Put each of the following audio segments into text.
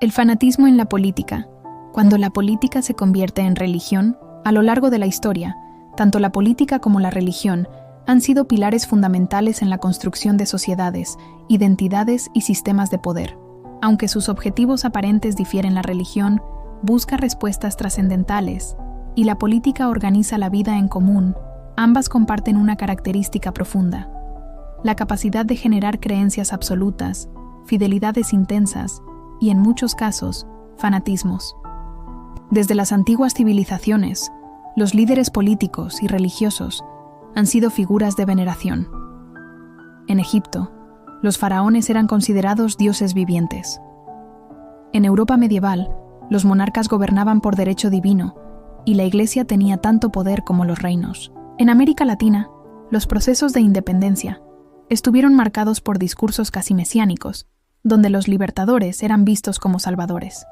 El fanatismo en la política. Cuando la política se convierte en religión, a lo largo de la historia, tanto la política como la religión han sido pilares fundamentales en la construcción de sociedades, identidades y sistemas de poder. Aunque sus objetivos aparentes difieren, la religión busca respuestas trascendentales y la política organiza la vida en común. Ambas comparten una característica profunda: la capacidad de generar creencias absolutas, fidelidades intensas y, en muchos casos, fanatismos. Desde las antiguas civilizaciones, los líderes políticos y religiosos han sido figuras de veneración. En Egipto, los faraones eran considerados dioses vivientes. En Europa medieval, los monarcas gobernaban por derecho divino y la Iglesia tenía tanto poder como los reinos. En América Latina, los procesos de independencia estuvieron marcados por discursos casi mesiánicos, donde los libertadores eran vistos como salvadores.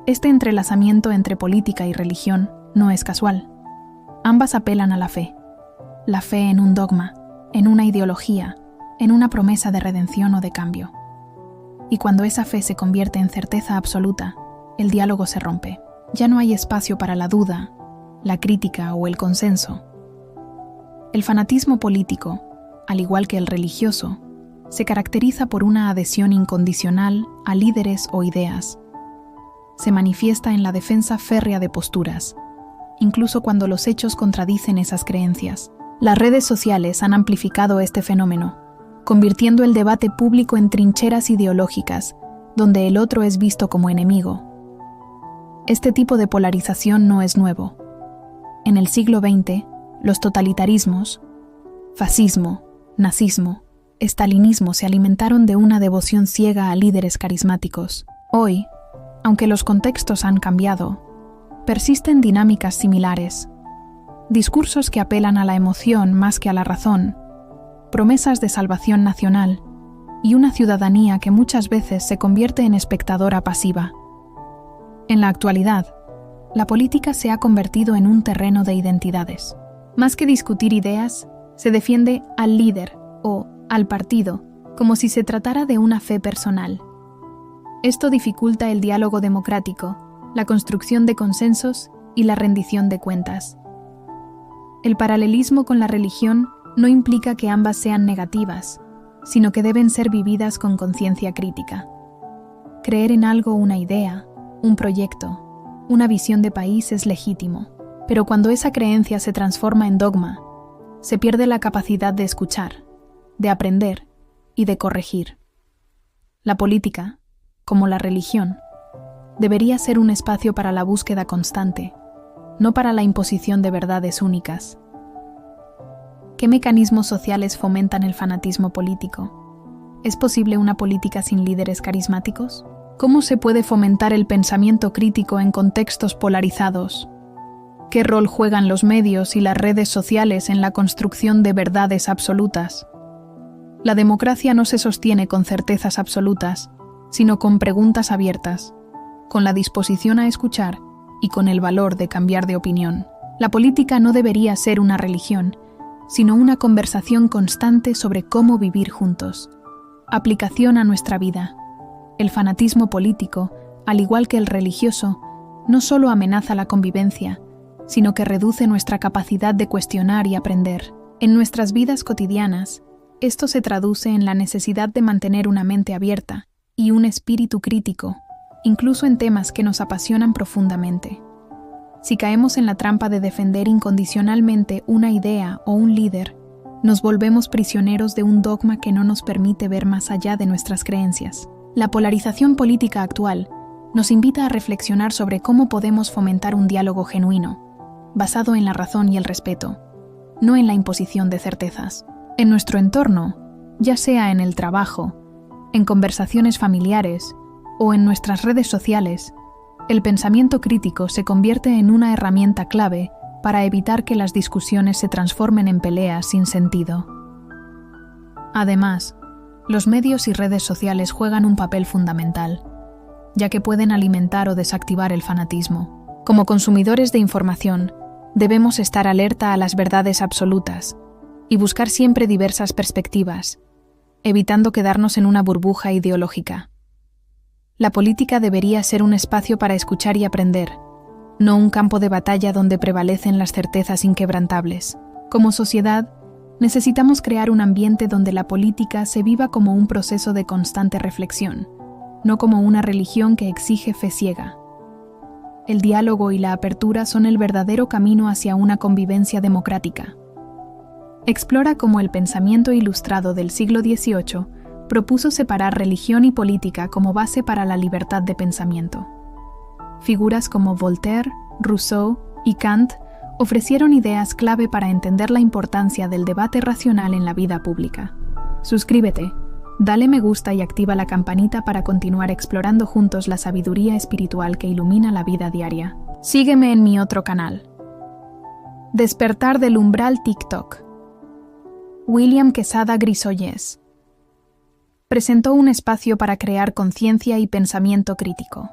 Este entrelazamiento entre política y religión no es casual. Ambas apelan a la fe en un dogma, en una ideología, en una promesa de redención o de cambio. Y cuando esa fe se convierte en certeza absoluta, el diálogo se rompe. Ya no hay espacio para la duda, la crítica o el consenso. El fanatismo político, al igual que el religioso, se caracteriza por una adhesión incondicional a líderes o ideas. Se manifiesta en la defensa férrea de posturas, incluso cuando los hechos contradicen esas creencias. Las redes sociales han amplificado este fenómeno, convirtiendo el debate público en trincheras ideológicas, donde el otro es visto como enemigo. Este tipo de polarización no es nuevo. En el siglo XX, los totalitarismos, fascismo, nazismo, estalinismo se alimentaron de una devoción ciega a líderes carismáticos. Hoy, aunque los contextos han cambiado, persisten dinámicas similares. Discursos que apelan a la emoción más que a la razón, promesas de salvación nacional y una ciudadanía que muchas veces se convierte en espectadora pasiva. En la actualidad, la política se ha convertido en un terreno de identidades. Más que discutir ideas, se defiende al líder o al partido como si se tratara de una fe personal. Esto dificulta el diálogo democrático, la construcción de consensos y la rendición de cuentas. El paralelismo con la religión no implica que ambas sean negativas, sino que deben ser vividas con conciencia crítica. Creer en algo, una idea, un proyecto, una visión de país es legítimo, pero cuando esa creencia se transforma en dogma, se pierde la capacidad de escuchar, de aprender y de corregir. La política, como la religión, debería ser un espacio para la búsqueda constante, no para la imposición de verdades únicas. ¿Qué mecanismos sociales fomentan el fanatismo político? ¿Es posible una política sin líderes carismáticos? ¿Cómo se puede fomentar el pensamiento crítico en contextos polarizados? ¿Qué rol juegan los medios y las redes sociales en la construcción de verdades absolutas? La democracia no se sostiene con certezas absolutas, sino con preguntas abiertas, con la disposición a escuchar y con el valor de cambiar de opinión. La política no debería ser una religión, sino una conversación constante sobre cómo vivir juntos. Aplicación a nuestra vida. El fanatismo político, al igual que el religioso, no solo amenaza la convivencia, sino que reduce nuestra capacidad de cuestionar y aprender. En nuestras vidas cotidianas, esto se traduce en la necesidad de mantener una mente abierta y un espíritu crítico, incluso en temas que nos apasionan profundamente. Si caemos en la trampa de defender incondicionalmente una idea o un líder, nos volvemos prisioneros de un dogma que no nos permite ver más allá de nuestras creencias. La polarización política actual nos invita a reflexionar sobre cómo podemos fomentar un diálogo genuino, basado en la razón y el respeto, no en la imposición de certezas. En nuestro entorno, ya sea en el trabajo, en conversaciones familiares o en nuestras redes sociales, el pensamiento crítico se convierte en una herramienta clave para evitar que las discusiones se transformen en peleas sin sentido. Además, los medios y redes sociales juegan un papel fundamental, ya que pueden alimentar o desactivar el fanatismo. Como consumidores de información, debemos estar alerta a las verdades absolutas y buscar siempre diversas perspectivas, evitando quedarnos en una burbuja ideológica. La política debería ser un espacio para escuchar y aprender, no un campo de batalla donde prevalecen las certezas inquebrantables. Como sociedad, necesitamos crear un ambiente donde la política se viva como un proceso de constante reflexión, no como una religión que exige fe ciega. El diálogo y la apertura son el verdadero camino hacia una convivencia democrática. Explora cómo el pensamiento ilustrado del siglo XVIII propuso separar religión y política como base para la libertad de pensamiento. Figuras como Voltaire, Rousseau y Kant ofrecieron ideas clave para entender la importancia del debate racional en la vida pública. Suscríbete, dale me gusta y activa la campanita para continuar explorando juntos la sabiduría espiritual que ilumina la vida diaria. Sígueme en mi otro canal. Despertar del umbral TikTok. William Quesada Grisolles presentó un espacio para crear conciencia y pensamiento crítico.